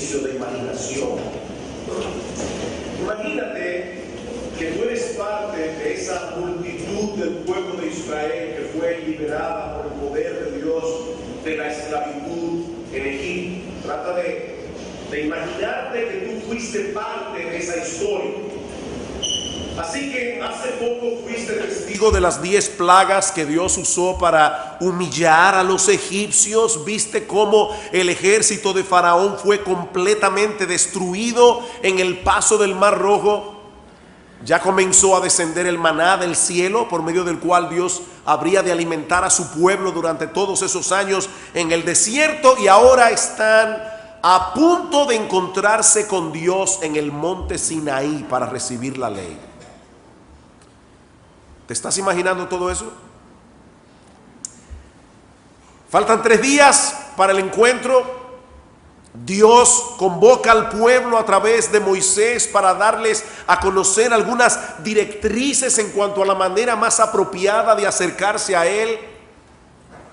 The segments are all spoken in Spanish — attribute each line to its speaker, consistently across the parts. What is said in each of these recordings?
Speaker 1: ejercicio de imaginación. Imagínate que tú eres parte de esa multitud del pueblo de Israel que fue liberada por el poder de Dios de la esclavitud en Egipto. Trata de imaginarte que tú fuiste parte de esa historia. Así que hace poco fuiste testigo de las 10 plagas que Dios usó para humillar a los egipcios. Viste cómo el ejército de Faraón fue completamente destruido en el paso del Mar Rojo. Ya comenzó a descender el maná del cielo, por medio del cual Dios habría de alimentar a su pueblo durante todos esos años en el desierto, y ahora están a punto de encontrarse con Dios en el monte Sinaí para recibir la ley. ¿Te estás imaginando todo eso? Faltan 3 días para el encuentro. Dios convoca al pueblo a través de Moisés para darles a conocer algunas directrices en cuanto a la manera más apropiada de acercarse a Él.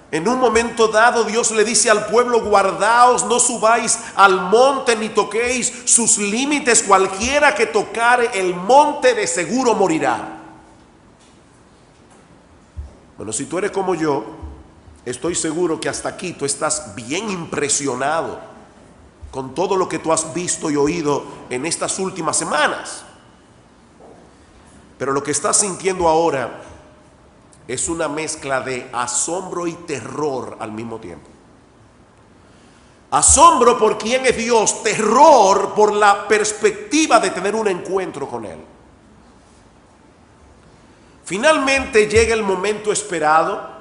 Speaker 1: En un momento dado, Dios le dice al pueblo: guardaos, no subáis al monte ni toquéis sus límites, cualquiera que tocare el monte de seguro morirá. Bueno, si tú eres como yo, estoy seguro que hasta aquí tú estás bien impresionado con todo lo que tú has visto y oído en estas últimas semanas. Pero lo que estás sintiendo ahora es una mezcla de asombro y terror al mismo tiempo. Asombro por quién es Dios, terror por la perspectiva de tener un encuentro con Él. Finalmente llega el momento esperado.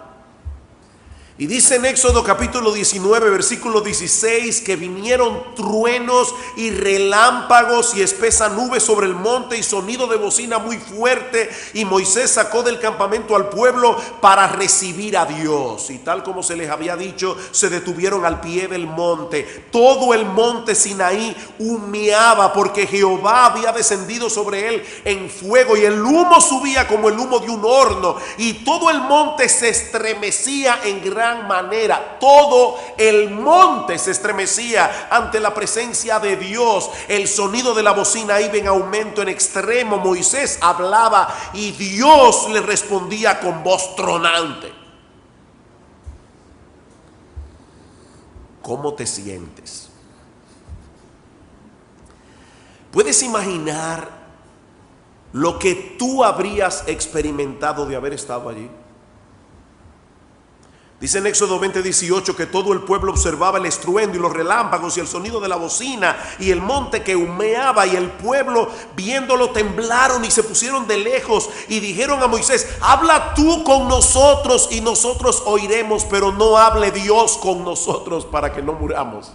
Speaker 1: Y dice en Éxodo capítulo 19, versículo 16, que vinieron truenos y relámpagos y espesa nube sobre el monte y sonido de bocina muy fuerte, y Moisés sacó del campamento al pueblo para recibir a Dios. Y tal como se les había dicho, se detuvieron al pie del monte. Todo el monte Sinaí humeaba porque Jehová había descendido sobre él en fuego, y el humo subía como el humo de un horno, y todo el monte se estremecía en gran manera. Todo el monte se estremecía ante la presencia de Dios. El sonido de la bocina iba en aumento en extremo. Moisés hablaba y Dios le respondía con voz tronante. ¿Cómo te sientes? ¿Puedes imaginar lo que tú habrías experimentado de haber estado allí? Dice en Éxodo 20:18 que todo el pueblo observaba el estruendo y los relámpagos y el sonido de la bocina y el monte que humeaba, y el pueblo viéndolo temblaron y se pusieron de lejos y dijeron a Moisés: habla tú con nosotros y nosotros oiremos, pero no hable Dios con nosotros para que no muramos.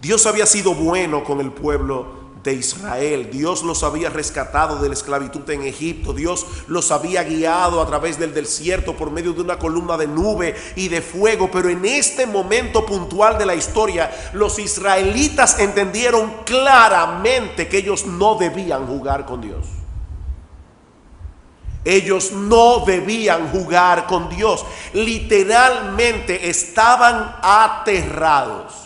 Speaker 1: Dios había sido bueno con el pueblo de Israel. Dios los había rescatado de la esclavitud en Egipto. Dios los había guiado a través del desierto por medio de una columna de nube y de fuego. Pero en este momento puntual de la historia, los israelitas entendieron claramente que ellos no debían jugar con Dios. Ellos no debían jugar con Dios. Literalmente estaban aterrados.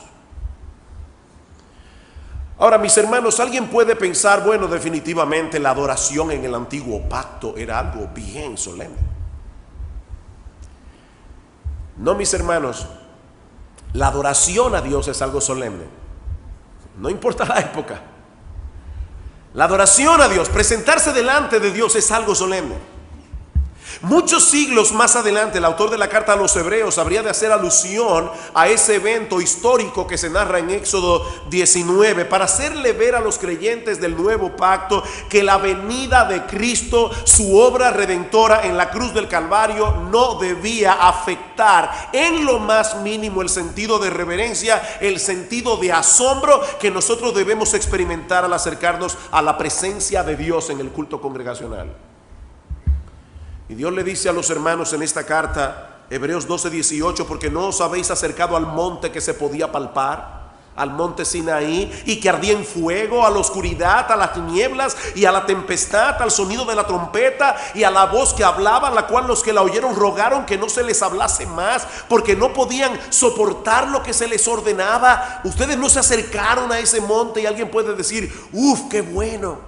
Speaker 1: Ahora, mis hermanos, alguien puede pensar: bueno, definitivamente la adoración en el antiguo pacto era algo bien solemne. No, mis hermanos, la adoración a Dios es algo solemne. No importa la época. La adoración a Dios, presentarse delante de Dios, es algo solemne. Muchos siglos más adelante, el autor de la carta a los Hebreos habría de hacer alusión a ese evento histórico que se narra en Éxodo 19 para hacerle ver a los creyentes del nuevo pacto que la venida de Cristo, su obra redentora en la cruz del Calvario, no debía afectar en lo más mínimo el sentido de reverencia, el sentido de asombro que nosotros debemos experimentar al acercarnos a la presencia de Dios en el culto congregacional. Y Dios le dice a los hermanos en esta carta, Hebreos 12:18, porque no os habéis acercado al monte que se podía palpar, al monte Sinaí, y que ardía en fuego, a la oscuridad, a las tinieblas y a la tempestad, al sonido de la trompeta y a la voz que hablaba, la cual los que la oyeron rogaron que no se les hablase más, porque no podían soportar lo que se les ordenaba. Ustedes no se acercaron a ese monte, y alguien puede decir: uf, qué bueno.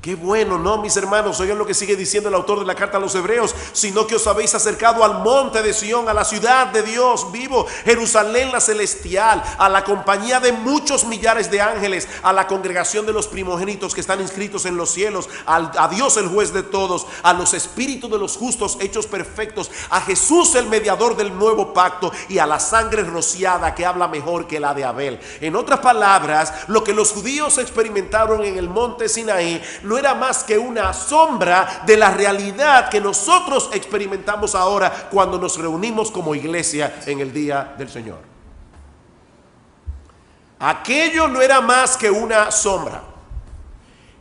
Speaker 1: Qué bueno, no, mis hermanos, oigan lo que sigue diciendo el autor de la carta a los Hebreos: sino que os habéis acercado al monte de Sión, a la ciudad de Dios vivo, Jerusalén la celestial, a la compañía de muchos millares de ángeles, a la congregación de los primogénitos que están inscritos en los cielos, a Dios el juez de todos, a los espíritus de los justos hechos perfectos, a Jesús el mediador del nuevo pacto, y a la sangre rociada que habla mejor que la de Abel. En otras palabras, lo que los judíos experimentaron en el monte Sinaí no era más que una sombra de la realidad que nosotros experimentamos ahora cuando nos reunimos como iglesia en el día del Señor. Aquello no era más que una sombra.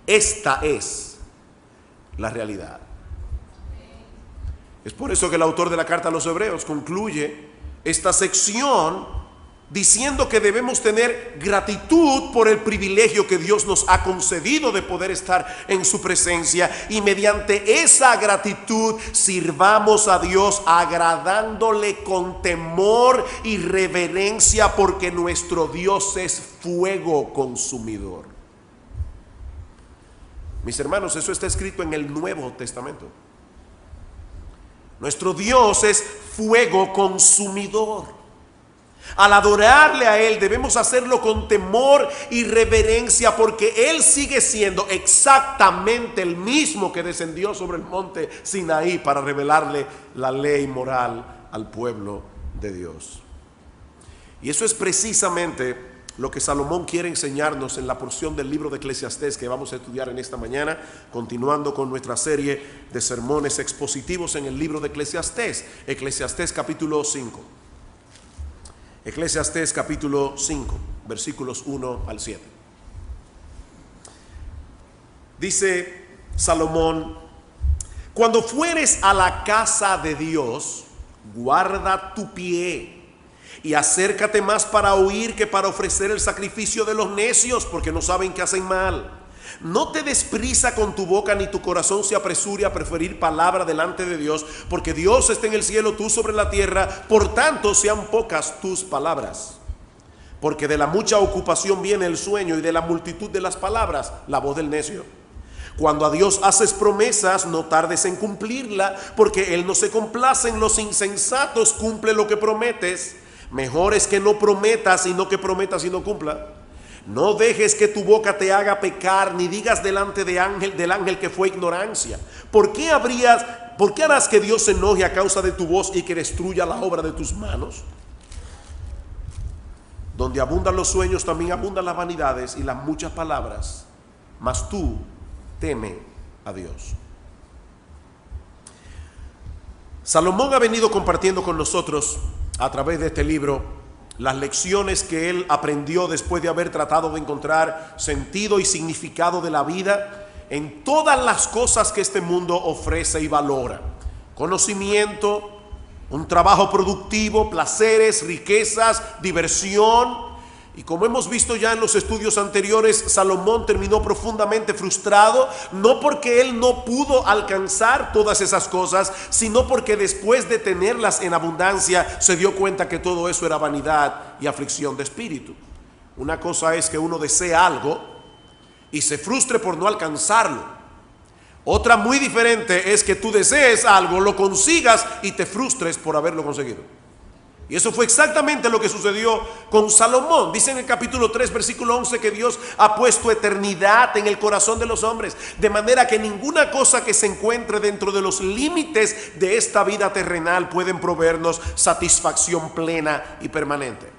Speaker 1: Esta es la realidad. Es por eso que el autor de la carta a los Hebreos concluye esta sección diciendo que debemos tener gratitud por el privilegio que Dios nos ha concedido de poder estar en su presencia, y mediante esa gratitud sirvamos a Dios agradándole con temor y reverencia, porque nuestro Dios es fuego consumidor. Mis hermanos, eso está escrito en el Nuevo Testamento. Nuestro Dios es fuego consumidor. Al adorarle a Él debemos hacerlo con temor y reverencia, porque Él sigue siendo exactamente el mismo que descendió sobre el monte Sinaí para revelarle la ley moral al pueblo de Dios. Y eso es precisamente lo que Salomón quiere enseñarnos en la porción del libro de Eclesiastés que vamos a estudiar en esta mañana, continuando con nuestra serie de sermones expositivos en el libro de Eclesiastés. Eclesiastés capítulo 5. Eclesiastés capítulo 5, versículos 1 al 7. Dice Salomón: cuando fueres a la casa de Dios, guarda tu pie y acércate más para oír que para ofrecer el sacrificio de los necios, porque no saben que hacen mal. No te des prisa con tu boca, ni tu corazón se apresure a preferir palabra delante de Dios, porque Dios está en el cielo, tú sobre la tierra, por tanto sean pocas tus palabras. Porque de la mucha ocupación viene el sueño, y de la multitud de las palabras la voz del necio. Cuando a Dios haces promesas, no tardes en cumplirla, porque Él no se complace en los insensatos. Cumple lo que prometes. Mejor es que no prometas, y no que prometas y no cumpla. No dejes que tu boca te haga pecar, ni digas delante del ángel que fue ignorancia. ¿Por qué harás que Dios se enoje a causa de tu voz y que destruya la obra de tus manos? Donde abundan los sueños, también abundan las vanidades y las muchas palabras. Mas tú teme a Dios. Salomón ha venido compartiendo con nosotros a través de este libro las lecciones que él aprendió después de haber tratado de encontrar sentido y significado de la vida en todas las cosas que este mundo ofrece y valora: conocimiento, un trabajo productivo, placeres, riquezas, diversión. Y como hemos visto ya en los estudios anteriores, Salomón terminó profundamente frustrado, no porque él no pudo alcanzar todas esas cosas, sino porque después de tenerlas en abundancia se dio cuenta que todo eso era vanidad y aflicción de espíritu. Una cosa es que uno desea algo y se frustre por no alcanzarlo. Otra muy diferente es que tú desees algo, lo consigas y te frustres por haberlo conseguido. Y eso fue exactamente lo que sucedió con Salomón. Dice en el capítulo 3, versículo 11, que Dios ha puesto eternidad en el corazón de los hombres, de manera que ninguna cosa que se encuentre dentro de los límites de esta vida terrenal pueden proveernos satisfacción plena y permanente.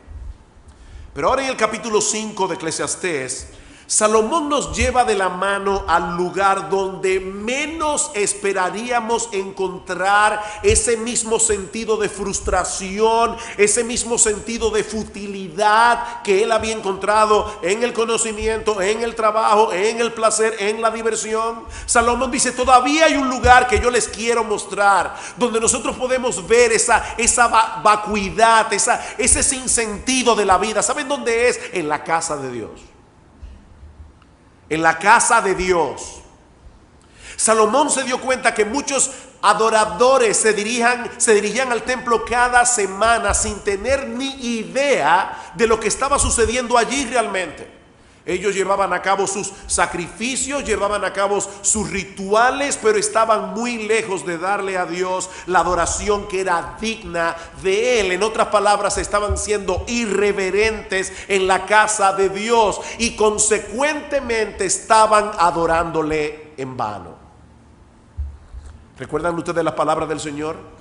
Speaker 1: Pero ahora en el capítulo 5 de Eclesiastés, Salomón nos lleva de la mano al lugar donde menos esperaríamos encontrar ese mismo sentido de frustración, ese mismo sentido de futilidad que él había encontrado en el conocimiento, en el trabajo, en el placer, en la diversión. Salomón dice: todavía hay un lugar que yo les quiero mostrar, donde nosotros podemos ver esa vacuidad, ese sinsentido de la vida. ¿Saben dónde es? En la casa de Dios. En la casa de Dios. Salomón se dio cuenta que muchos adoradores se dirigían al templo cada semana sin tener ni idea de lo que estaba sucediendo allí realmente. Ellos llevaban a cabo sus sacrificios, llevaban a cabo sus rituales, pero estaban muy lejos de darle a Dios la adoración que era digna de Él. En otras palabras, estaban siendo irreverentes en la casa de Dios y consecuentemente estaban adorándole en vano. ¿Recuerdan ustedes las palabras del Señor?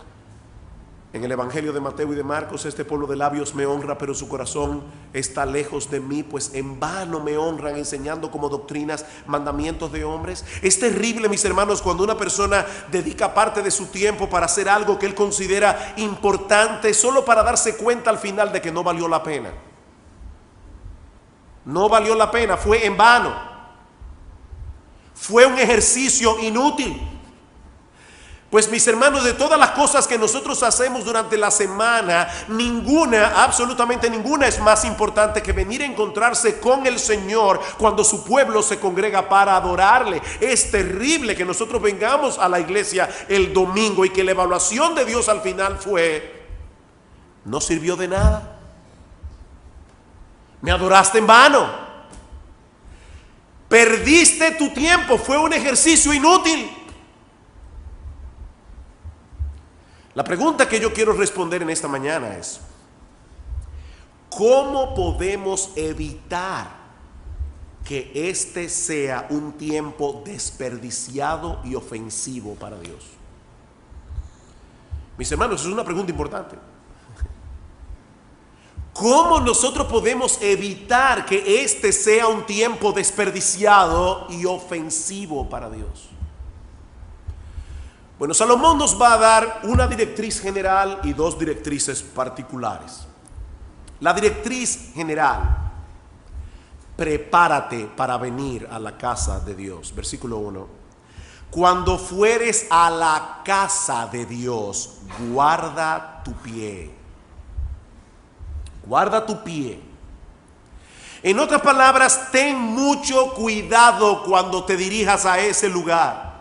Speaker 1: En el Evangelio de Mateo y de Marcos: este pueblo de labios me honra, pero su corazón está lejos de mí, pues en vano me honran, enseñando como doctrinas mandamientos de hombres. Es terrible, mis hermanos, cuando una persona dedica parte de su tiempo para hacer algo que él considera importante, solo para darse cuenta al final de que no valió la pena. No valió la pena, fue en vano. Fue un ejercicio inútil. Pues, mis hermanos, de todas las cosas que nosotros hacemos durante la semana, ninguna, absolutamente ninguna, es más importante que venir a encontrarse con el Señor cuando su pueblo se congrega para adorarle. Es terrible que nosotros vengamos a la iglesia el domingo y que la evaluación de Dios al final fue: no sirvió de nada, me adoraste en vano, perdiste tu tiempo, fue un ejercicio inútil. La pregunta que yo quiero responder en esta mañana es: ¿cómo podemos evitar que este sea un tiempo desperdiciado y ofensivo para Dios? Mis hermanos, es una pregunta importante. ¿Cómo nosotros podemos evitar que este sea un tiempo desperdiciado y ofensivo para Dios? Bueno, Salomón nos va a dar una directriz general y dos directrices particulares. La directriz general: prepárate para venir a la casa de Dios. Versículo 1. Cuando fueres a la casa de Dios, guarda tu pie. Guarda tu pie. En otras palabras, ten mucho cuidado cuando te dirijas a ese lugar.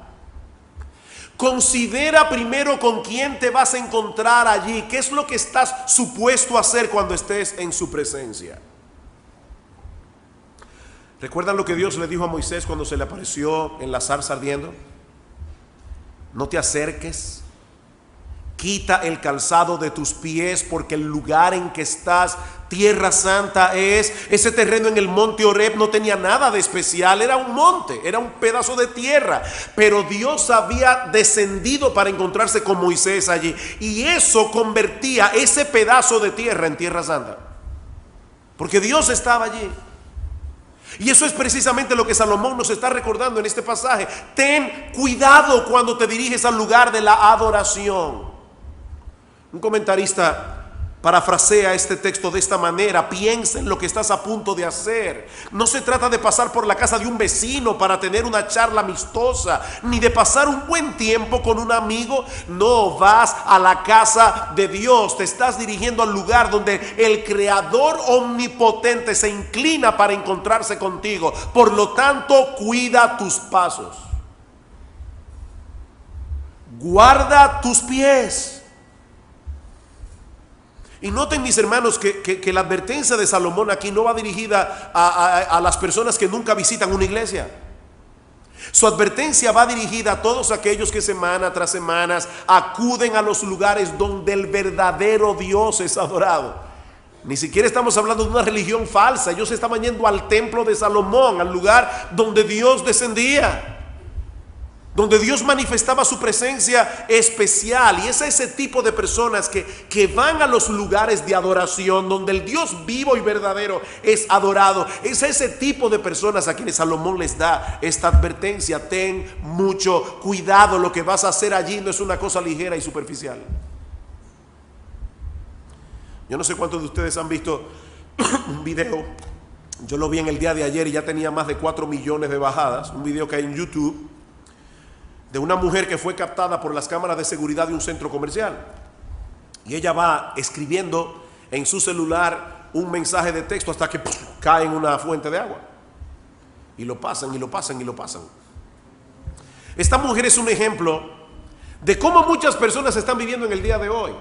Speaker 1: Considera primero con quién te vas a encontrar allí, qué es lo que estás supuesto a hacer cuando estés en su presencia. ¿Recuerdan lo que Dios le dijo a Moisés cuando se le apareció en la zarza ardiendo? No te acerques, quita el calzado de tus pies, porque el lugar en que estás, tierra santa es. Ese terreno en el monte Horeb no tenía nada de especial, era un monte, era un pedazo de tierra, pero Dios había descendido para encontrarse con Moisés allí, y eso convertía ese pedazo de tierra en tierra santa, porque Dios estaba allí. Y eso es precisamente lo que Salomón nos está recordando en este pasaje. Ten cuidado cuando te diriges al lugar de la adoración. Un comentarista parafrasea este texto de esta manera: piensa en lo que estás a punto de hacer. No se trata de pasar por la casa de un vecino para tener una charla amistosa, ni de pasar un buen tiempo con un amigo. No, vas a la casa de Dios. Te estás dirigiendo al lugar donde el Creador omnipotente se inclina para encontrarse contigo. Por lo tanto, cuida tus pasos. Guarda tus pies. Y noten, mis hermanos, que la advertencia de Salomón aquí no va dirigida a las personas que nunca visitan una iglesia. Su advertencia va dirigida a todos aquellos que semana tras semana acuden a los lugares donde el verdadero Dios es adorado. Ni siquiera estamos hablando de una religión falsa. Ellos estaban yendo al templo de Salomón, al lugar donde Dios descendía. donde Dios manifestaba su presencia especial. Y es ese tipo de personas que van a los lugares de adoración, donde el Dios vivo y verdadero es adorado. Es ese tipo de personas a quienes Salomón les da esta advertencia: ten mucho cuidado, lo que vas a hacer allí no es una cosa ligera y superficial. Yo no sé cuántos de ustedes han visto un video. Yo lo vi en el día de ayer y ya tenía más de 4 millones de bajadas. Un video que hay en YouTube de una mujer que fue captada por las cámaras de seguridad de un centro comercial. Y ella va escribiendo en su celular un mensaje de texto hasta que cae en una fuente de agua. Y lo pasan, y lo pasan, y lo pasan. Esta mujer es un ejemplo de cómo muchas personas están viviendo en el día de hoy.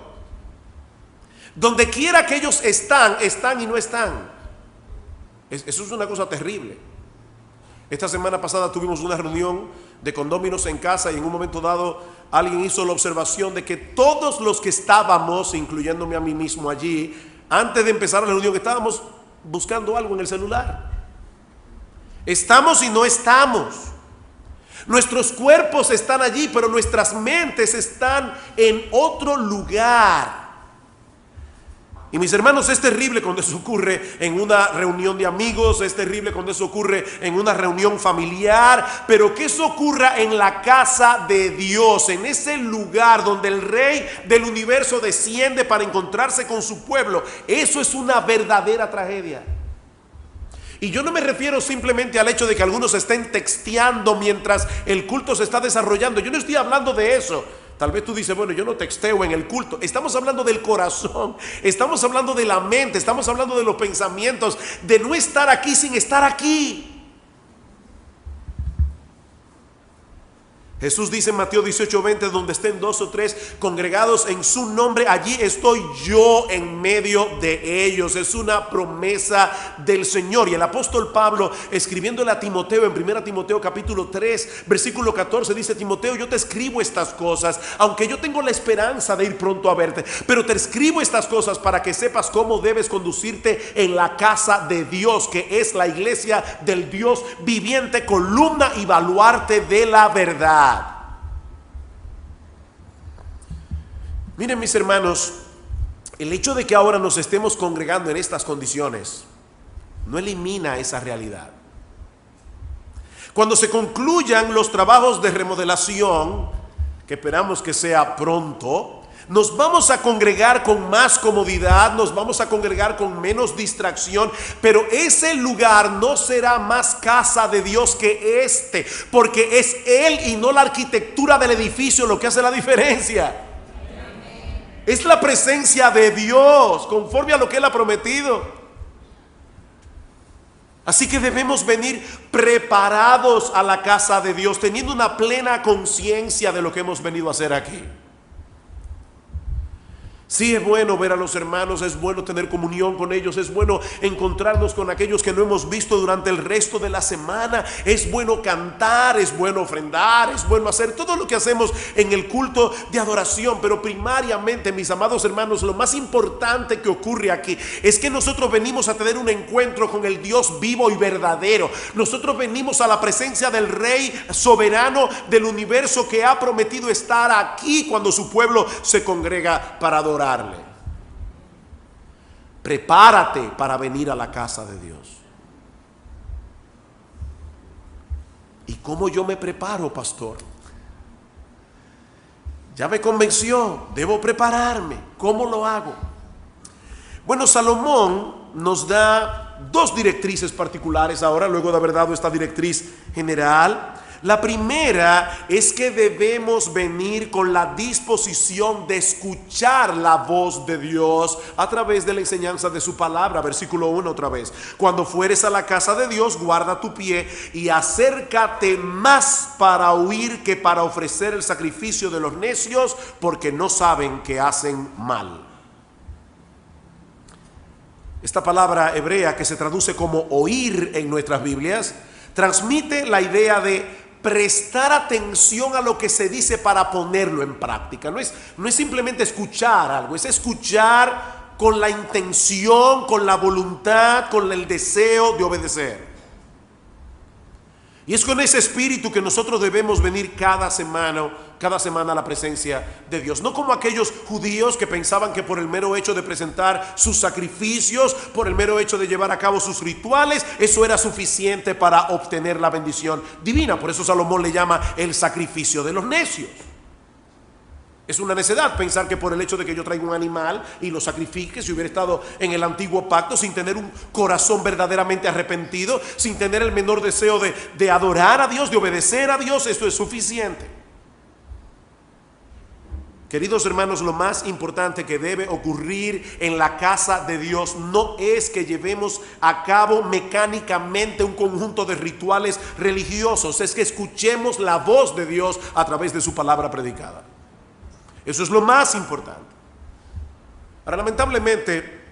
Speaker 1: Donde quiera que ellos están y no están. Eso es una cosa terrible. Esta semana pasada tuvimos una reunión de condóminos en casa y en un momento dado alguien hizo la observación de que todos los que estábamos, incluyéndome a mí mismo allí, antes de empezar la reunión estábamos buscando algo en el celular. Estamos y no estamos. Nuestros cuerpos están allí, pero nuestras mentes están en otro lugar. Y mis hermanos, es terrible cuando eso ocurre en una reunión de amigos, es terrible cuando eso ocurre en una reunión familiar, pero que eso ocurra en la casa de Dios, en ese lugar donde el Rey del universo desciende para encontrarse con su pueblo, eso es una verdadera tragedia. Y yo no me refiero simplemente al hecho de que algunos estén texteando mientras el culto se está desarrollando. Yo no estoy hablando de eso. Tal vez tú dices, bueno, yo no texteo en el culto. Estamos hablando del corazón, estamos hablando de la mente, estamos hablando de los pensamientos, de no estar aquí sin estar aquí. Jesús dice en Mateo 18:20, donde estén 2 o 3 congregados en su nombre, allí estoy yo en medio de ellos. Es una promesa del Señor. Y el apóstol Pablo, escribiéndole a Timoteo en 1 Timoteo capítulo 3 versículo 14, dice: Timoteo, yo te escribo estas cosas, aunque yo tengo la esperanza de ir pronto a verte, pero te escribo estas cosas para que sepas cómo debes conducirte en la casa de Dios, que es la iglesia del Dios viviente, columna y baluarte de la verdad. Miren, mis hermanos, el hecho de que ahora nos estemos congregando en estas condiciones no elimina esa realidad. Cuando se concluyan los trabajos de remodelación, que esperamos que sea pronto, nos vamos a congregar con más comodidad, nos vamos a congregar con menos distracción, pero ese lugar no será más casa de Dios que este, porque es Él y no la arquitectura del edificio lo que hace la diferencia. Es la presencia de Dios, conforme a lo que Él ha prometido. Así que debemos venir preparados a la casa de Dios, teniendo una plena conciencia de lo que hemos venido a hacer aquí. Sí, es bueno ver a los hermanos, es bueno tener comunión con ellos, es bueno encontrarnos con aquellos que no hemos visto durante el resto de la semana, es bueno cantar, es bueno ofrendar, es bueno hacer todo lo que hacemos en el culto de adoración, pero primariamente, mis amados hermanos, lo más importante que ocurre aquí es que nosotros venimos a tener un encuentro con el Dios vivo y verdadero. Nosotros venimos a la presencia del Rey soberano del universo, que ha prometido estar aquí cuando su pueblo se congrega para adorar. Prepárate para venir a la casa de Dios. ¿Y cómo yo me preparo, pastor? Ya me convenció, debo prepararme. ¿Cómo lo hago? Bueno, Salomón nos da 2 directrices particulares ahora, luego de haber dado esta directriz general. La primera es que debemos venir con la disposición de escuchar la voz de Dios a través de la enseñanza de su palabra. Versículo 1 otra vez: cuando fueres a la casa de Dios, guarda tu pie y acércate más para oír que para ofrecer el sacrificio de los necios, porque no saben que hacen mal. Esta palabra hebrea, que se traduce como oír en nuestras Biblias, transmite la idea de prestar atención a lo que se dice para ponerlo en práctica. No es simplemente escuchar algo, es escuchar con la intención, con la voluntad, con el deseo de obedecer. Y es con ese espíritu que nosotros debemos venir cada semana a la presencia de Dios. No como aquellos judíos que pensaban que por el mero hecho de presentar sus sacrificios, por el mero hecho de llevar a cabo sus rituales, eso era suficiente para obtener la bendición divina. Por eso Salomón le llama el sacrificio de los necios. Es una necedad pensar que por el hecho de que yo traiga un animal y lo sacrifique, si hubiera estado en el antiguo pacto sin tener un corazón verdaderamente arrepentido, sin tener el menor deseo de adorar a Dios, de obedecer a Dios, eso es suficiente. Queridos hermanos, lo más importante que debe ocurrir en la casa de Dios no es que llevemos a cabo mecánicamente un conjunto de rituales religiosos, es que escuchemos la voz de Dios a través de su palabra predicada. Eso es lo más importante. Ahora, lamentablemente,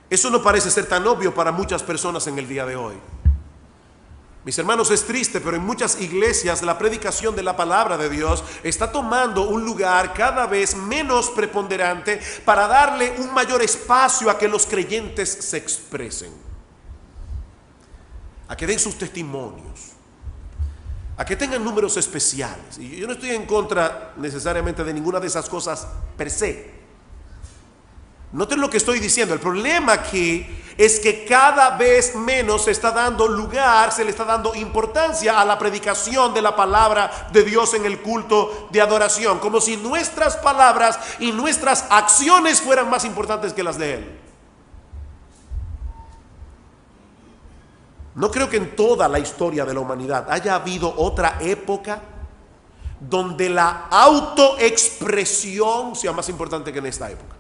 Speaker 1: eso no parece ser tan obvio para muchas personas en el día de hoy. Mis hermanos, es triste, pero en muchas iglesias la predicación de la palabra de Dios está tomando un lugar cada vez menos preponderante para darle un mayor espacio a que los creyentes se expresen, a que den sus testimonios, a que tengan números especiales. Y yo no estoy en contra necesariamente de ninguna de esas cosas per se. Noten lo que estoy diciendo. El problema aquí es que cada vez menos se está dando lugar, se le está dando importancia a la predicación de la palabra de Dios en el culto de adoración, como si nuestras palabras y nuestras acciones fueran más importantes que las de Él. No creo que en toda la historia de la humanidad haya habido otra época donde la autoexpresión sea más importante que en esta época.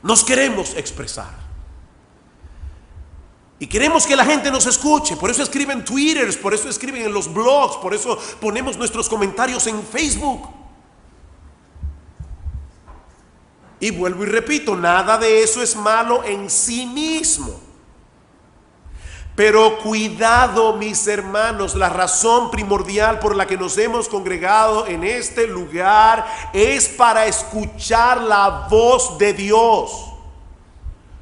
Speaker 1: Nos queremos expresar y queremos que la gente nos escuche. Por eso escriben Twitters, por eso escriben en los blogs, por eso ponemos nuestros comentarios en Facebook. Y vuelvo y repito, nada de eso es malo en sí mismo. Pero cuidado, mis hermanos, la razón primordial por la que nos hemos congregado en este lugar es para escuchar la voz de Dios.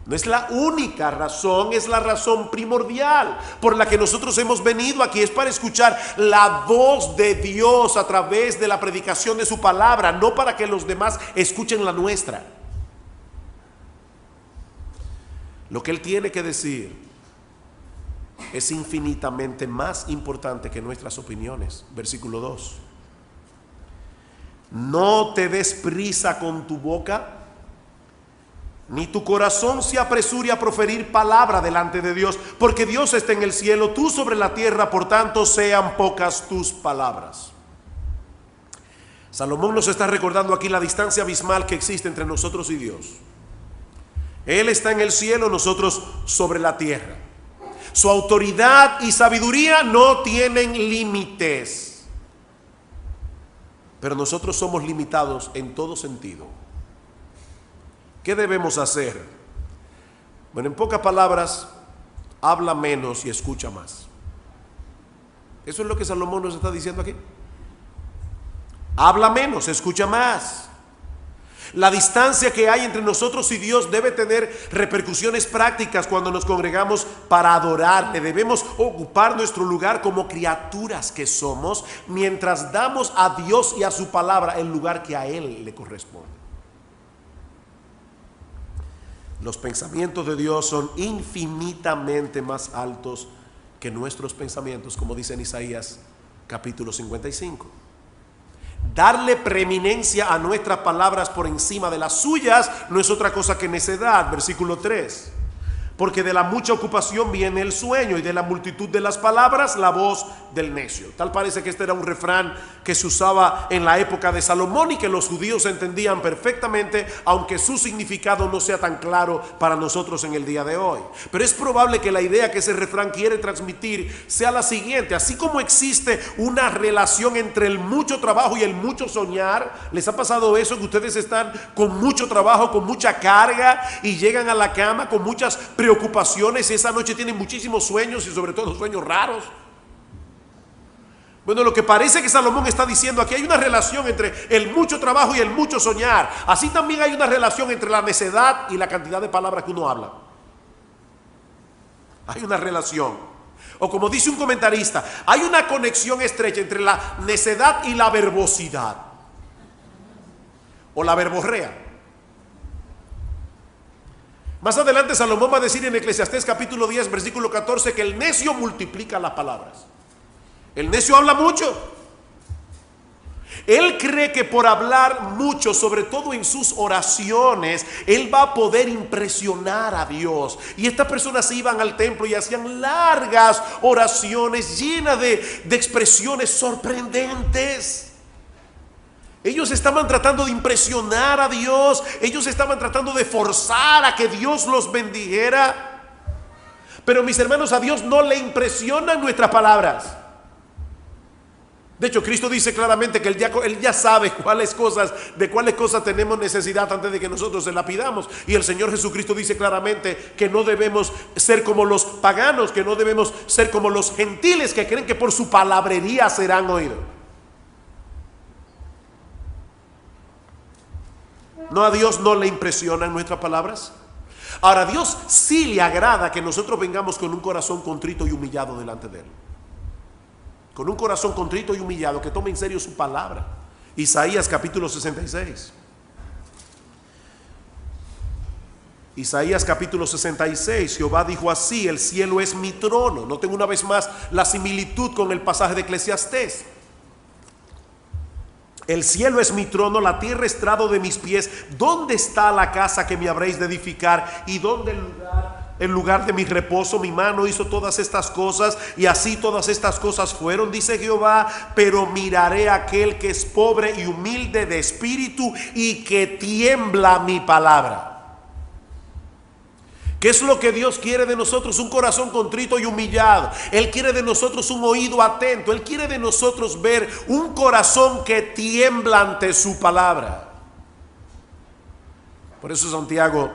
Speaker 1: No es la única razón, es la razón primordial por la que nosotros hemos venido aquí. Es para escuchar la voz de Dios a través de la predicación de su palabra, no para que los demás escuchen la nuestra. Lo que Él tiene que decir es infinitamente más importante que nuestras opiniones. Versículo 2. No te des prisa con tu boca, ni tu corazón se apresure a proferir palabra delante de Dios, porque Dios está en el cielo, tú sobre la tierra, por tanto sean pocas tus palabras. Salomón nos está recordando aquí la distancia abismal que existe entre nosotros y Dios. Él está en el cielo, nosotros sobre la tierra. Su autoridad y sabiduría no tienen límites, pero nosotros somos limitados en todo sentido. ¿Qué debemos hacer? Bueno, en pocas palabras, habla menos y escucha más. Eso es lo que Salomón nos está diciendo aquí. Habla menos, escucha más. La distancia que hay entre nosotros y Dios debe tener repercusiones prácticas cuando nos congregamos para adorarle. Debemos ocupar nuestro lugar como criaturas que somos, mientras damos a Dios y a su palabra el lugar que a Él le corresponde. Los pensamientos de Dios son infinitamente más altos que nuestros pensamientos, como dice en Isaías capítulo 55. Darle preeminencia a nuestras palabras por encima de las suyas no es otra cosa que necedad. Versículo 3. Porque de la mucha ocupación viene el sueño, y de la multitud de las palabras la voz del necio. Tal parece que este era un refrán que se usaba en la época de Salomón y que los judíos entendían perfectamente, aunque su significado no sea tan claro para nosotros en el día de hoy. Pero es probable que la idea que ese refrán quiere transmitir sea la siguiente: así como existe una relación entre el mucho trabajo y el mucho soñar. ¿Les ha pasado eso, que ustedes están con mucho trabajo, con mucha carga, y llegan a la cama con muchas preocupaciones, y esa noche tienen muchísimos sueños, y sobre todo sueños raros? Bueno, lo que parece que Salomón está diciendo aquí, hay una relación entre el mucho trabajo y el mucho soñar. Así también hay una relación entre la necedad y la cantidad de palabras que uno habla. Hay una relación. O como dice un comentarista, hay una conexión estrecha entre la necedad y la verbosidad. O la verborrea. Más adelante Salomón va a decir en Eclesiastés capítulo 10 versículo 14 que el necio multiplica las palabras. El necio habla mucho. Él cree que por hablar mucho, sobre todo en sus oraciones, él va a poder impresionar a Dios. Y estas personas se iban al templo y hacían largas oraciones llenas de expresiones sorprendentes. Ellos estaban tratando de impresionar a Dios. Ellos estaban tratando de forzar a que Dios los bendijera. Pero mis hermanos, a Dios no le impresionan nuestras palabras. De hecho, Cristo dice claramente que Él ya sabe de cuáles cosas tenemos necesidad antes de que nosotros se la pidamos. Y el Señor Jesucristo dice claramente que no debemos ser como los paganos, que no debemos ser como los gentiles que creen que por su palabrería serán oídos. ¿No a Dios no le impresionan nuestras palabras? Ahora, a Dios sí le agrada que nosotros vengamos con un corazón contrito y humillado delante de Él. Con un corazón contrito y humillado, que tome en serio su palabra. Isaías capítulo 66. Isaías capítulo 66, Jehová dijo así: el cielo es mi trono. Noten una vez más la similitud con el pasaje de Eclesiastés. El cielo es mi trono, la tierra estrado de mis pies. ¿Dónde está la casa que me habréis de edificar? ¿Y dónde el lugar de mi reposo? Mi mano hizo todas estas cosas, y así todas estas cosas fueron, dice Jehová. Pero miraré a aquel que es pobre y humilde de espíritu, y que tiembla mi palabra. ¿Qué es lo que Dios quiere de nosotros? Un corazón contrito y humillado. Él quiere de nosotros un oído atento. Él quiere de nosotros ver un corazón que tiembla ante su palabra. Por eso Santiago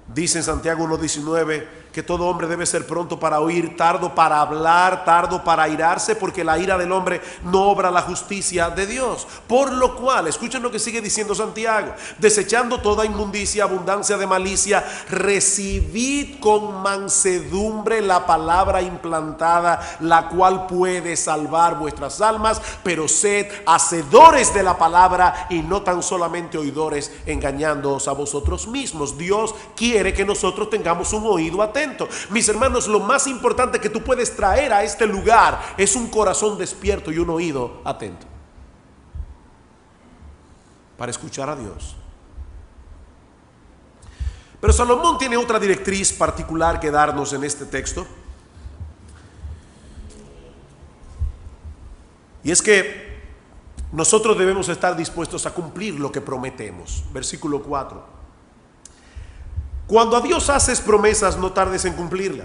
Speaker 1: dice en Santiago 1:19 que todo hombre debe ser pronto para oír, tardo para hablar, tardo para airarse, porque la ira del hombre no obra la justicia de Dios. Por lo cual, escuchen lo que sigue diciendo Santiago: desechando toda inmundicia, abundancia de malicia, recibid con mansedumbre la palabra implantada, la cual puede salvar vuestras almas. Pero sed hacedores de la palabra y no tan solamente oidores, engañándoos a vosotros mismos. Dios quiere que nosotros tengamos un oído atento. Mis hermanos, lo más importante que tú puedes traer a este lugar es un corazón despierto y un oído atento para escuchar a Dios. Pero Salomón tiene otra directriz particular que darnos en este texto, y es que nosotros debemos estar dispuestos a cumplir lo que prometemos. Versículo 4: cuando a Dios haces promesas, no tardes en cumplirla,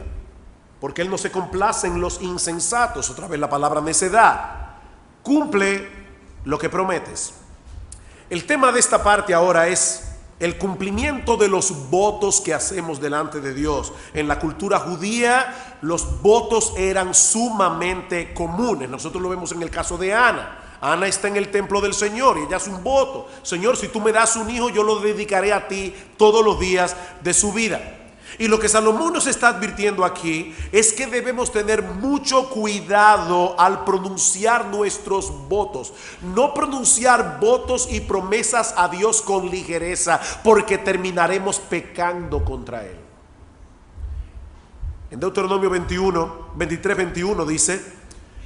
Speaker 1: porque Él no se complace en los insensatos. Otra vez la palabra necedad. Cumple lo que prometes. El tema de esta parte ahora es el cumplimiento de los votos que hacemos delante de Dios. En la cultura judía, los votos eran sumamente comunes. Nosotros lo vemos en el caso de Ana. Ana está en el templo del Señor y ella hace un voto: Señor, si tú me das un hijo, yo lo dedicaré a ti todos los días de su vida. Y lo que Salomón nos está advirtiendo aquí es que debemos tener mucho cuidado al pronunciar nuestros votos. No pronunciar votos y promesas a Dios con ligereza, porque terminaremos pecando contra Él. En Deuteronomio 23:21 dice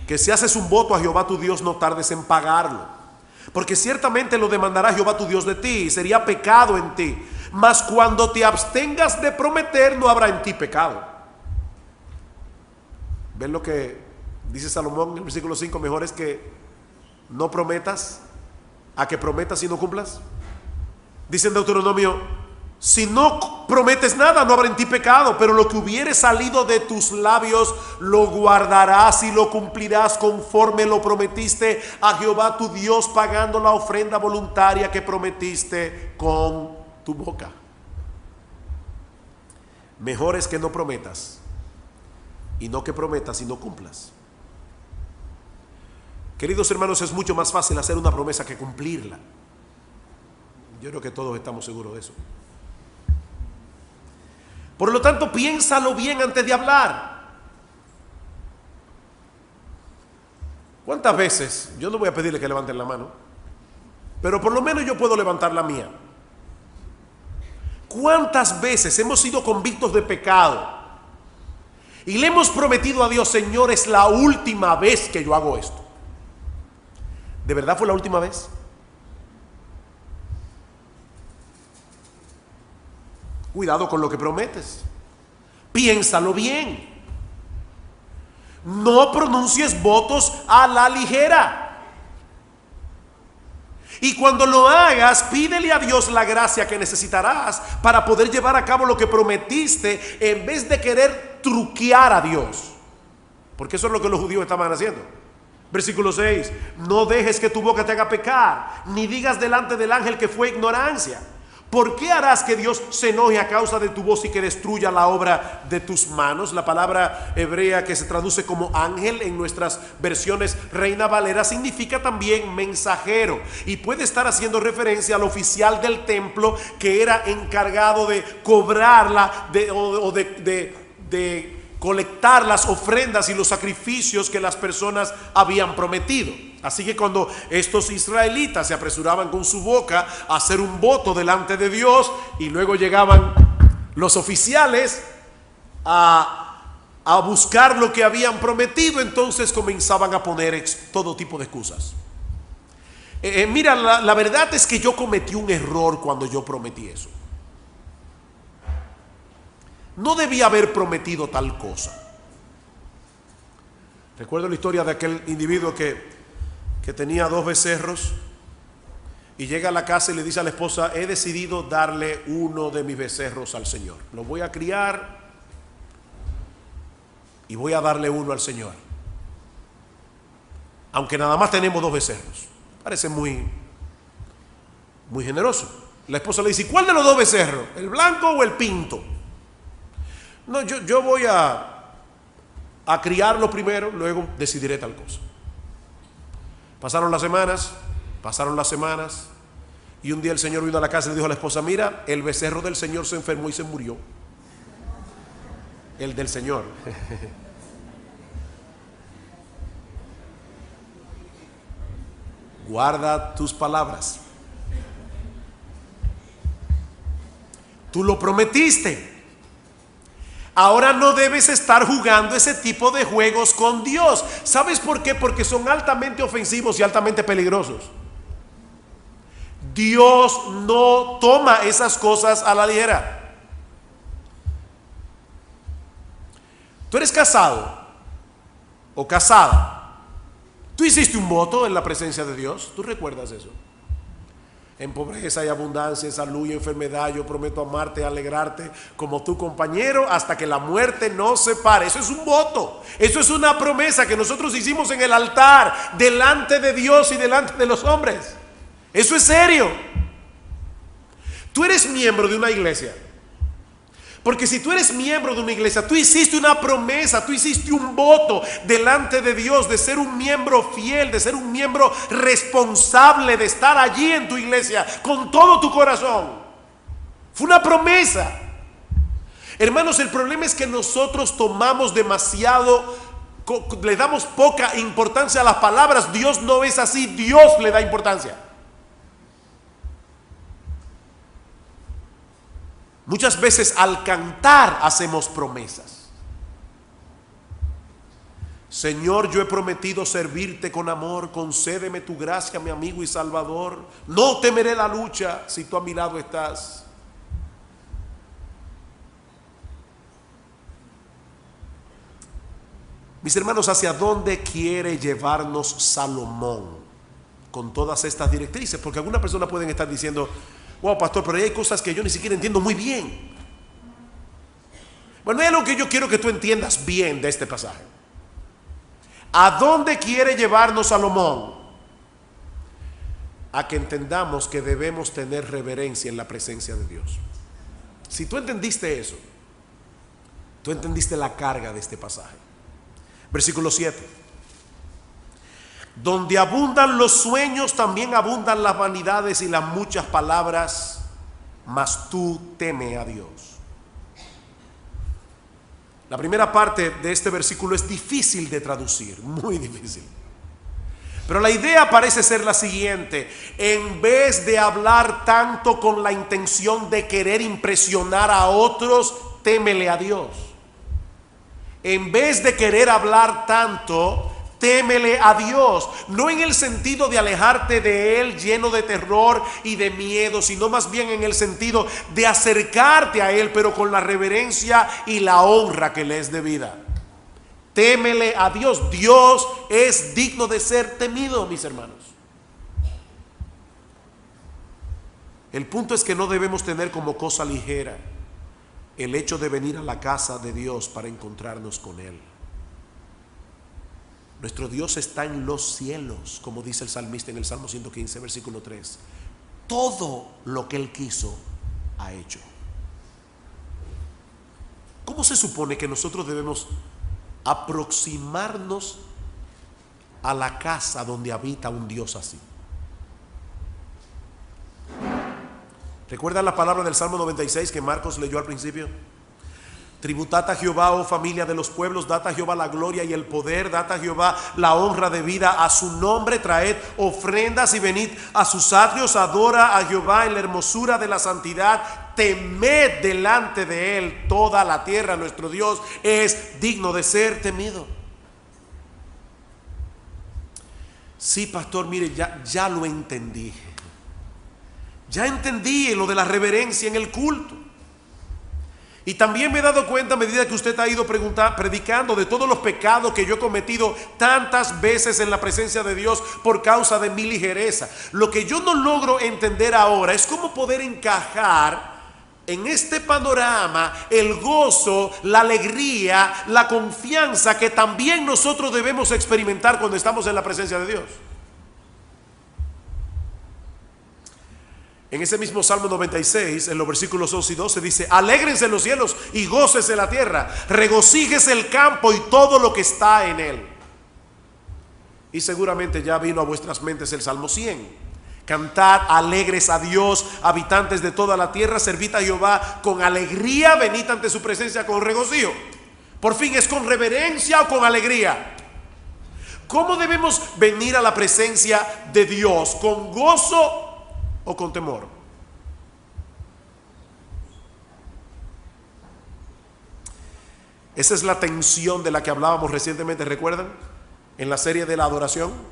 Speaker 1: que si haces un voto a Jehová tu Dios, no tardes en pagarlo, porque ciertamente lo demandará Jehová tu Dios de ti, y sería pecado en ti. Mas cuando te abstengas de prometer, no habrá en ti pecado. ¿Ven lo que dice Salomón en el versículo 5? Mejor es que no prometas a que prometas y no cumplas. Dice en Deuteronomio: si no prometes nada, no habrá en ti pecado, pero lo que hubiere salido de tus labios lo guardarás y lo cumplirás conforme lo prometiste a Jehová tu Dios, pagando la ofrenda voluntaria que prometiste con tu boca. Mejor es que no prometas, y no que prometas y no cumplas. Queridos hermanos, es mucho más fácil hacer una promesa que cumplirla. Yo creo que todos estamos seguros de eso. Por lo tanto, piénsalo bien antes de hablar. ¿Cuántas veces? Yo no voy a pedirle que levanten la mano, pero por lo menos yo puedo levantar la mía. ¿Cuántas veces hemos sido convictos de pecado y le hemos prometido a Dios: Señor, es la última vez que yo hago esto? ¿De verdad fue la última vez? Cuidado con lo que prometes. Piénsalo bien. No pronuncies votos a la ligera. Y cuando lo hagas, pídele a Dios la gracia que necesitarás para poder llevar a cabo lo que prometiste, en vez de querer truquear a Dios. Porque eso es lo que los judíos estaban haciendo. Versículo 6: no dejes que tu boca te haga pecar, ni digas delante del ángel que fue ignorancia. ¿Por qué harás que Dios se enoje a causa de tu voz y que destruya la obra de tus manos? La palabra hebrea que se traduce como ángel en nuestras versiones Reina Valera significa también mensajero, y puede estar haciendo referencia al oficial del templo que era encargado de cobrarla de colectar las ofrendas y los sacrificios que las personas habían prometido. Así que cuando estos israelitas se apresuraban con su boca a hacer un voto delante de Dios, y luego llegaban los oficiales a buscar lo que habían prometido, entonces comenzaban a poner todo tipo de excusas. Mira, la verdad es que yo cometí un error cuando yo prometí eso. No debía haber prometido tal cosa. Recuerdo la historia de aquel individuo que tenía 2 becerros y llega a la casa y le dice a la esposa: he decidido darle uno de mis becerros al Señor. Lo voy a criar y voy a darle uno al Señor. Aunque nada más tenemos 2 becerros. Parece muy generoso. La esposa le dice: ¿cuál de los 2 becerros? ¿El blanco o el pinto? No, yo voy a criarlo primero, luego decidiré tal cosa. Pasaron las semanas, y un día el Señor vino a la casa y le dijo a la esposa: mira, el becerro del Señor se enfermó y se murió. El del Señor. Guarda tus palabras. Tú lo prometiste. Ahora no debes estar jugando ese tipo de juegos con Dios. ¿Sabes por qué? Porque son altamente ofensivos y altamente peligrosos. Dios no toma esas cosas a la ligera. Tú eres casado o casada. Tú hiciste un voto en la presencia de Dios. ¿Tú recuerdas eso? En pobreza y abundancia, en salud y enfermedad, yo prometo amarte, alegrarte como tu compañero hasta que la muerte nos separe. Eso es un voto. Eso es una promesa que nosotros hicimos en el altar, delante de Dios y delante de los hombres. Eso es serio. Tú eres miembro de una iglesia. Porque si tú eres miembro de una iglesia, tú hiciste una promesa, tú hiciste un voto delante de Dios de ser un miembro fiel, de ser un miembro responsable, de estar allí en tu iglesia con todo tu corazón. Fue una promesa. Hermanos, el problema es que nosotros tomamos demasiado, le damos poca importancia a las palabras. Dios no es así, Dios le da importancia. Muchas veces al cantar hacemos promesas. Señor, yo he prometido servirte con amor, concédeme tu gracia, mi amigo y salvador. No temeré la lucha si tú a mi lado estás. Mis hermanos, ¿hacia dónde quiere llevarnos Salomón con todas estas directrices? Porque algunas personas pueden estar diciendo: wow, pastor, pero hay cosas que yo ni siquiera entiendo muy bien. Bueno, hay algo que yo quiero que tú entiendas bien de este pasaje. ¿A dónde quiere llevarnos Salomón? A que entendamos que debemos tener reverencia en la presencia de Dios. Si tú entendiste eso, tú entendiste la carga de este pasaje. Versículo 7. Donde abundan los sueños, también abundan las vanidades y las muchas palabras, mas tú teme a Dios. La primera parte de este versículo es difícil de traducir, muy difícil. Pero la idea parece ser la siguiente: en vez de hablar tanto con la intención de querer impresionar a otros, témele a Dios. En vez de querer hablar tanto, témele a Dios. No en el sentido de alejarte de Él lleno de terror y de miedo, sino más bien en el sentido de acercarte a Él, pero con la reverencia y la honra que le es debida. Témele a Dios. Dios es digno de ser temido, mis hermanos. El punto es que no debemos tener como cosa ligera el hecho de venir a la casa de Dios para encontrarnos con Él. Nuestro Dios está en los cielos, como dice el salmista en el Salmo 115, versículo 3. Todo lo que Él quiso ha hecho. ¿Cómo se supone que nosotros debemos aproximarnos a la casa donde habita un Dios así? ¿Recuerdan la palabra del Salmo 96 que Marcos leyó al principio? Tributad a Jehová, oh familia de los pueblos, dad a Jehová la gloria y el poder, dad a Jehová la honra debida a su nombre, traed ofrendas y venid a sus atrios, adora a Jehová en la hermosura de la santidad, temed delante de Él toda la tierra. Nuestro Dios es digno de ser temido. Sí, pastor, mire, ya lo entendí. Ya entendí lo de la reverencia en el culto. Y también me he dado cuenta, a medida que usted ha ido predicando, de todos los pecados que yo he cometido tantas veces en la presencia de Dios por causa de mi ligereza. Lo que yo no logro entender ahora es cómo poder encajar en este panorama el gozo, la alegría, la confianza que también nosotros debemos experimentar cuando estamos en la presencia de Dios. En ese mismo Salmo 96, en los versículos 11 y 12 dice: alégrense los cielos y gócese la tierra, regocíjese el campo y todo lo que está en él. Y seguramente ya vino a vuestras mentes el Salmo 100. Cantad alegres a Dios, habitantes de toda la tierra, servid a Jehová con alegría, venid ante su presencia con regocijo. Por fin, ¿es con reverencia o con alegría? ¿Cómo debemos venir a la presencia de Dios? ¿Con gozo o con temor? Esa es la tensión de la que hablábamos recientemente, ¿recuerdan? En la serie de la adoración.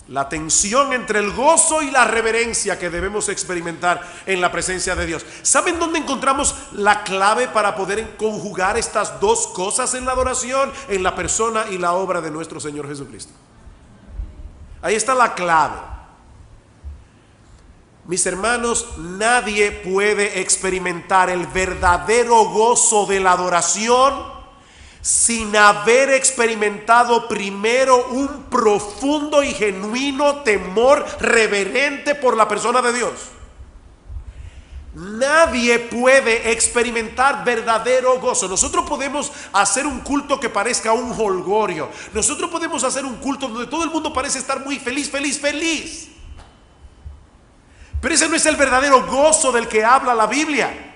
Speaker 1: La tensión entre el gozo y la reverencia que debemos experimentar en la presencia de Dios. ¿Saben dónde encontramos la clave para poder conjugar estas dos cosas en la adoración? En la persona y la obra de nuestro Señor Jesucristo. Ahí está la clave. Mis hermanos, nadie puede experimentar el verdadero gozo de la adoración sin haber experimentado primero un profundo y genuino temor reverente por la persona de Dios. Nadie puede experimentar verdadero gozo. Nosotros podemos hacer un culto que parezca un jolgorio. Nosotros podemos hacer un culto donde todo el mundo parece estar muy feliz, feliz, feliz. Pero ese no es el verdadero gozo del que habla la Biblia.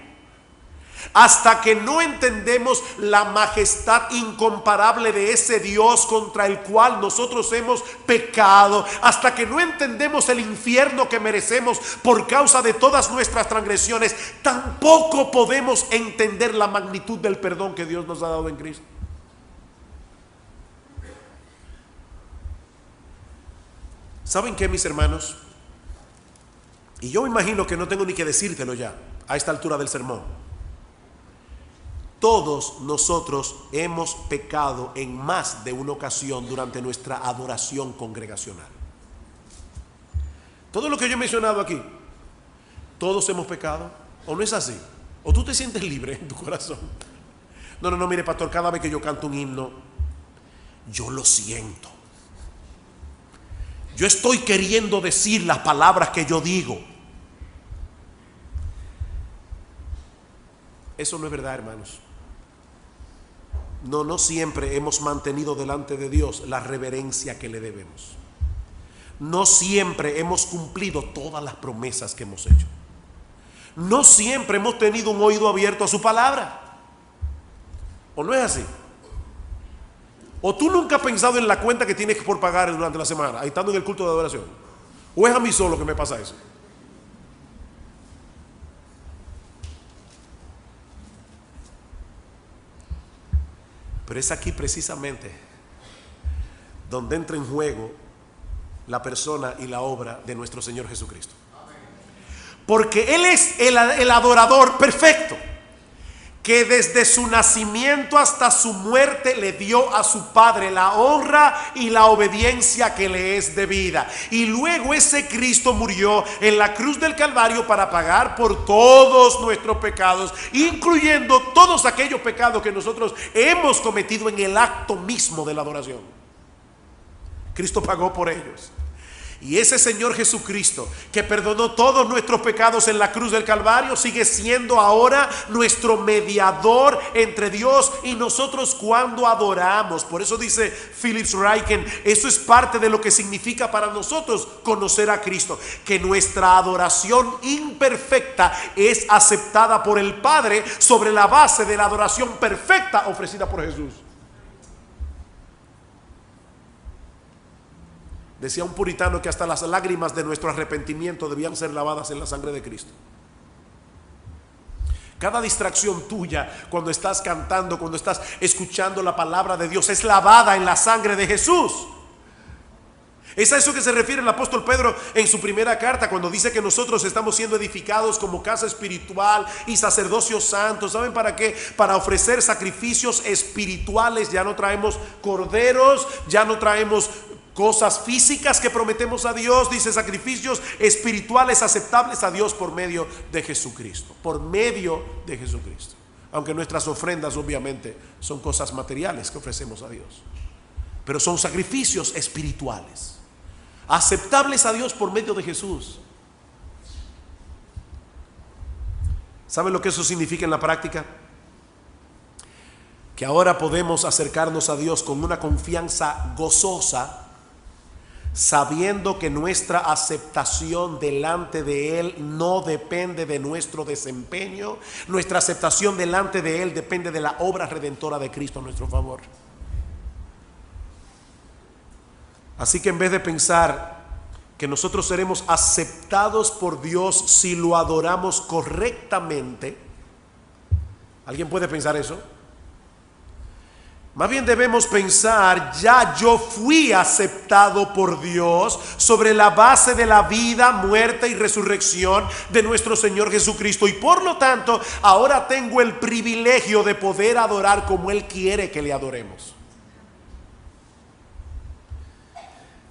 Speaker 1: Hasta que no entendemos la majestad incomparable de ese Dios contra el cual nosotros hemos pecado, hasta que no entendemos el infierno que merecemos por causa de todas nuestras transgresiones, tampoco podemos entender la magnitud del perdón que Dios nos ha dado en Cristo. ¿Saben qué, mis hermanos? Y yo me imagino que no tengo ni que decírtelo ya a esta altura del sermón. Todos nosotros hemos pecado en más de una ocasión durante nuestra adoración congregacional. Todo lo que yo he mencionado aquí, todos hemos pecado. ¿O no es así? ¿O tú te sientes libre en tu corazón? No, mire, pastor, cada vez que yo canto un himno, yo lo siento. Yo estoy queriendo decir las palabras que yo digo. Eso no es verdad, hermanos. No siempre hemos mantenido delante de Dios la reverencia que le debemos. No siempre hemos cumplido todas las promesas que hemos hecho. No siempre hemos tenido un oído abierto a su palabra. ¿O no es así? ¿O tú nunca has pensado en la cuenta que tienes por pagar durante la semana, ahí estando en el culto de adoración? ¿O es a mí solo que me pasa eso? Pero es aquí precisamente donde entra en juego la persona y la obra de nuestro Señor Jesucristo. Porque Él es el adorador perfecto, que desde su nacimiento hasta su muerte le dio a su Padre la honra y la obediencia que le es debida. Y luego ese Cristo murió en la cruz del Calvario para pagar por todos nuestros pecados, incluyendo todos aquellos pecados que nosotros hemos cometido en el acto mismo de la adoración. Cristo pagó por ellos. Y ese Señor Jesucristo, que perdonó todos nuestros pecados en la cruz del Calvario, sigue siendo ahora nuestro mediador entre Dios y nosotros cuando adoramos. Por eso dice Phillips Ryken, eso es parte de lo que significa para nosotros conocer a Cristo, que nuestra adoración imperfecta es aceptada por el Padre sobre la base de la adoración perfecta ofrecida por Jesús. Decía un puritano que hasta las lágrimas de nuestro arrepentimiento debían ser lavadas en la sangre de Cristo. Cada distracción tuya cuando estás cantando, cuando estás escuchando la palabra de Dios, es lavada en la sangre de Jesús. Es a eso que se refiere el apóstol Pedro en su primera carta, cuando dice que nosotros estamos siendo edificados como casa espiritual y sacerdocio santo. ¿Saben para qué? Para ofrecer sacrificios espirituales. Ya no traemos corderos, ya no traemos cosas físicas que prometemos a Dios. Dice sacrificios espirituales aceptables a Dios por medio de Jesucristo. Por medio de Jesucristo. Aunque nuestras ofrendas obviamente son cosas materiales que ofrecemos a Dios, pero son sacrificios espirituales aceptables a Dios por medio de Jesús. ¿Saben lo que eso significa en la práctica? Que ahora podemos acercarnos a Dios con una confianza gozosa, sabiendo que nuestra aceptación delante de Él no depende de nuestro desempeño. Nuestra aceptación delante de Él depende de la obra redentora de Cristo a nuestro favor. Así que en vez de pensar que nosotros seremos aceptados por Dios si lo adoramos correctamente, ¿alguien puede pensar eso? Más bien debemos pensar, ya yo fui aceptado por Dios sobre la base de la vida, muerte y resurrección de nuestro Señor Jesucristo, y por lo tanto ahora tengo el privilegio de poder adorar como Él quiere que le adoremos.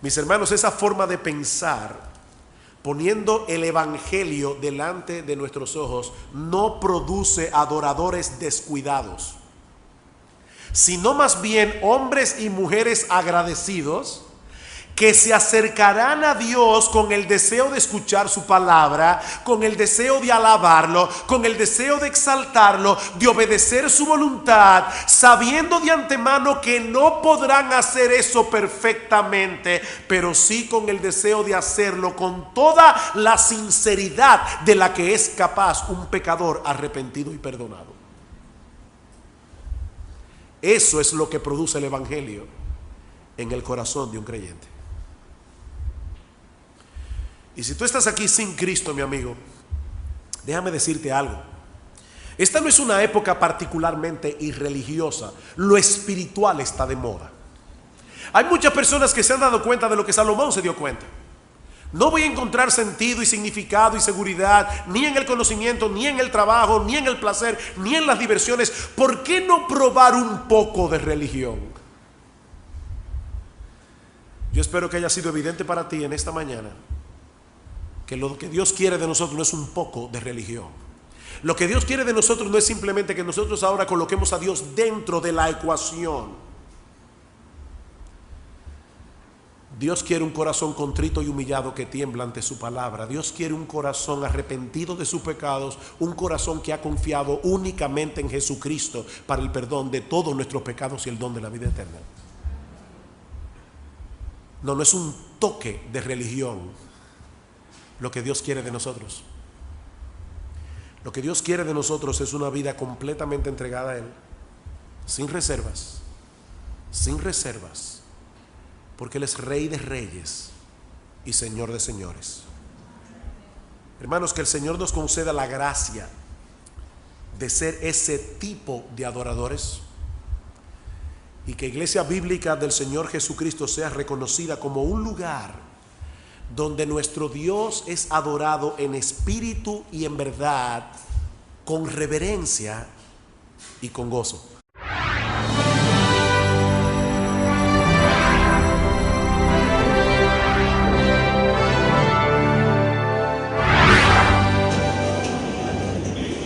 Speaker 1: Mis hermanos, esa forma de pensar, poniendo el evangelio delante de nuestros ojos, no produce adoradores descuidados, sino más bien hombres y mujeres agradecidos que se acercarán a Dios con el deseo de escuchar su palabra, con el deseo de alabarlo, con el deseo de exaltarlo, de obedecer su voluntad, sabiendo de antemano que no podrán hacer eso perfectamente, pero sí con el deseo de hacerlo con toda la sinceridad de la que es capaz un pecador arrepentido y perdonado. Eso es lo que produce el evangelio en el corazón de un creyente. Y si tú estás aquí sin Cristo, mi amigo, déjame decirte algo. Esta no es una época particularmente irreligiosa. Lo espiritual está de moda. Hay muchas personas que se han dado cuenta de lo que Salomón se dio cuenta. No voy a encontrar sentido y significado y seguridad ni en el conocimiento, ni en el trabajo, ni en el placer, ni en las diversiones. ¿Por qué no probar un poco de religión? Yo espero que haya sido evidente para ti en esta mañana que lo que Dios quiere de nosotros no es un poco de religión. Lo que Dios quiere de nosotros no es simplemente que nosotros ahora coloquemos a Dios dentro de la ecuación. Dios quiere un corazón contrito y humillado que tiembla ante su palabra. Dios quiere un corazón arrepentido de sus pecados, un corazón que ha confiado únicamente en Jesucristo para el perdón de todos nuestros pecados y el don de la vida eterna. No es un toque de religión lo que Dios quiere de nosotros. Lo que Dios quiere de nosotros es una vida completamente entregada a Él, sin reservas, sin reservas, porque Él es Rey de reyes y Señor de señores. Hermanos, que el Señor nos conceda la gracia de ser ese tipo de adoradores, y que Iglesia Bíblica del Señor Jesucristo sea reconocida como un lugar donde nuestro Dios es adorado en espíritu y en verdad, con reverencia y con gozo.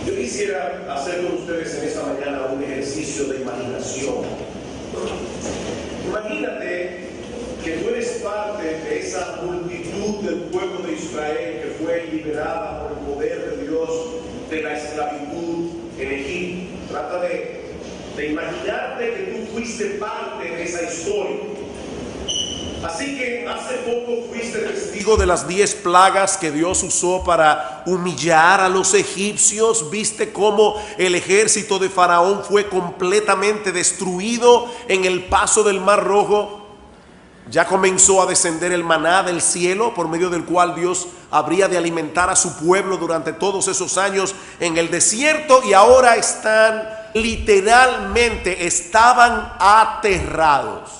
Speaker 1: Yo quisiera hacer con ustedes en esta mañana un ejercicio de imaginación. Imagínate que tú eres parte de esa multitud del pueblo de Israel que fue liberada por el poder de Dios de la esclavitud en Egipto. Trata de imaginarte que tú fuiste parte de esa historia. Así que hace poco fuiste testigo de las 10 plagas que Dios usó para humillar a los egipcios. Viste cómo el ejército de Faraón fue completamente destruido en el paso del Mar Rojo. Ya comenzó a descender el maná del cielo, por medio del cual Dios habría de alimentar a su pueblo durante todos esos años en el desierto, y ahora estaban aterrados.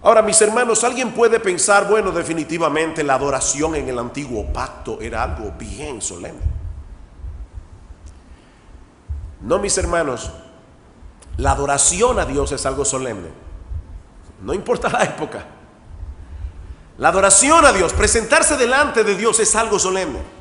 Speaker 1: Ahora, mis hermanos, alguien puede pensar, bueno, definitivamente la adoración en el antiguo pacto era algo bien solemne. No, mis hermanos, la adoración a Dios es algo solemne. No importa la época. La adoración a Dios, presentarse delante de Dios, es algo solemne.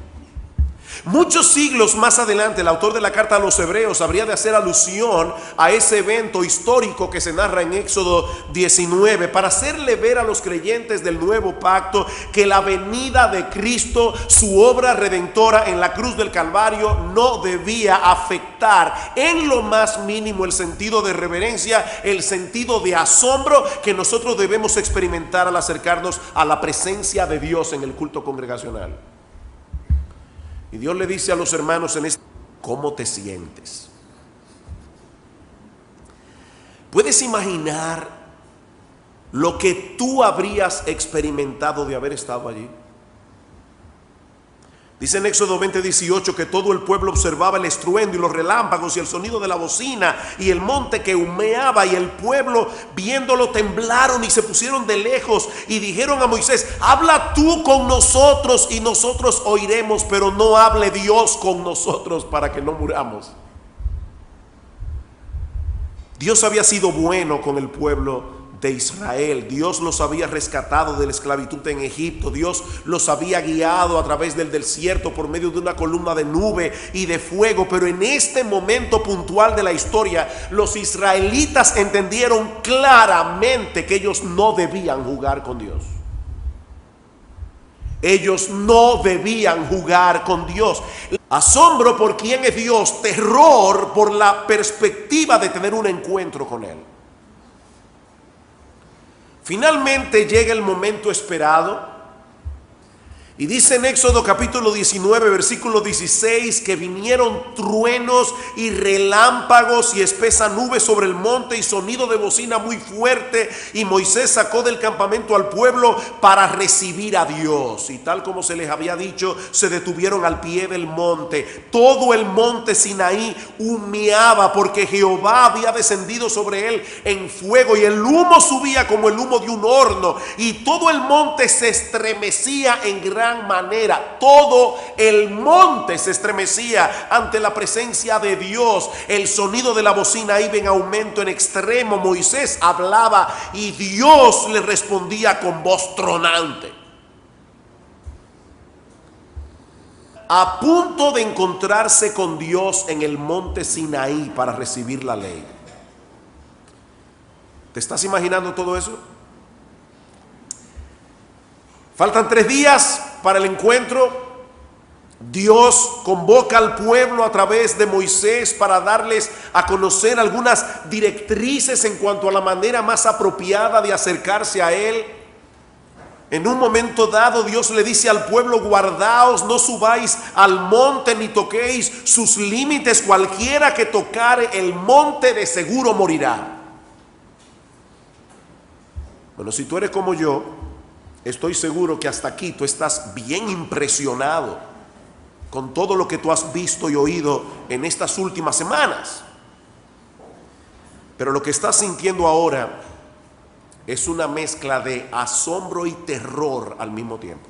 Speaker 1: Muchos siglos más adelante, el autor de la carta a los Hebreos habría de hacer alusión a ese evento histórico que se narra en Éxodo 19 para hacerle ver a los creyentes del nuevo pacto que la venida de Cristo, su obra redentora en la cruz del Calvario, no debía afectar en lo más mínimo el sentido de reverencia, el sentido de asombro que nosotros debemos experimentar al acercarnos a la presencia de Dios en el culto congregacional. Y Dios le dice a los hermanos en este: ¿cómo te sientes? ¿Puedes imaginar lo que tú habrías experimentado de haber estado allí? Dice en Éxodo 20:18 que todo el pueblo observaba el estruendo y los relámpagos y el sonido de la bocina y el monte que humeaba, y el pueblo viéndolo temblaron y se pusieron de lejos y dijeron a Moisés: habla tú con nosotros y nosotros oiremos, pero no hable Dios con nosotros para que no muramos. Dios había sido bueno con el pueblo de Israel. Dios los había rescatado de la esclavitud en Egipto. Dios los había guiado a través del desierto por medio de una columna de nube y de fuego. Pero en este momento puntual de la historia, los israelitas entendieron claramente que ellos no debían jugar con Dios. Ellos no debían jugar con Dios. Asombro por quién es Dios, terror por la perspectiva de tener un encuentro con Él. Finalmente llega el momento esperado, y dice en Éxodo capítulo 19 versículo 16 que vinieron truenos y relámpagos y espesa nube sobre el monte y sonido de bocina muy fuerte, y Moisés sacó del campamento al pueblo para recibir a Dios, y tal como se les había dicho, se detuvieron al pie del monte. Todo el monte Sinaí humeaba porque Jehová había descendido sobre él en fuego, y el humo subía como el humo de un horno, y todo el monte se estremecía en gran manera. Todo el monte se estremecía ante la presencia de Dios. El sonido de la bocina iba en aumento en extremo. Moisés hablaba y Dios le respondía con voz tronante. A punto de encontrarse con Dios en el monte Sinaí para recibir la ley. ¿Te estás imaginando todo eso? Faltan 3 días para el encuentro. Dios convoca al pueblo a través de Moisés para darles a conocer algunas directrices en cuanto a la manera más apropiada de acercarse a Él. En un momento dado Dios le dice al pueblo: guardaos, no subáis al monte ni toquéis sus límites, cualquiera que tocare el monte de seguro morirá. Bueno, si tú eres como yo, estoy seguro que hasta aquí tú estás bien impresionado con todo lo que tú has visto y oído en estas últimas semanas. Pero lo que estás sintiendo ahora es una mezcla de asombro y terror al mismo tiempo.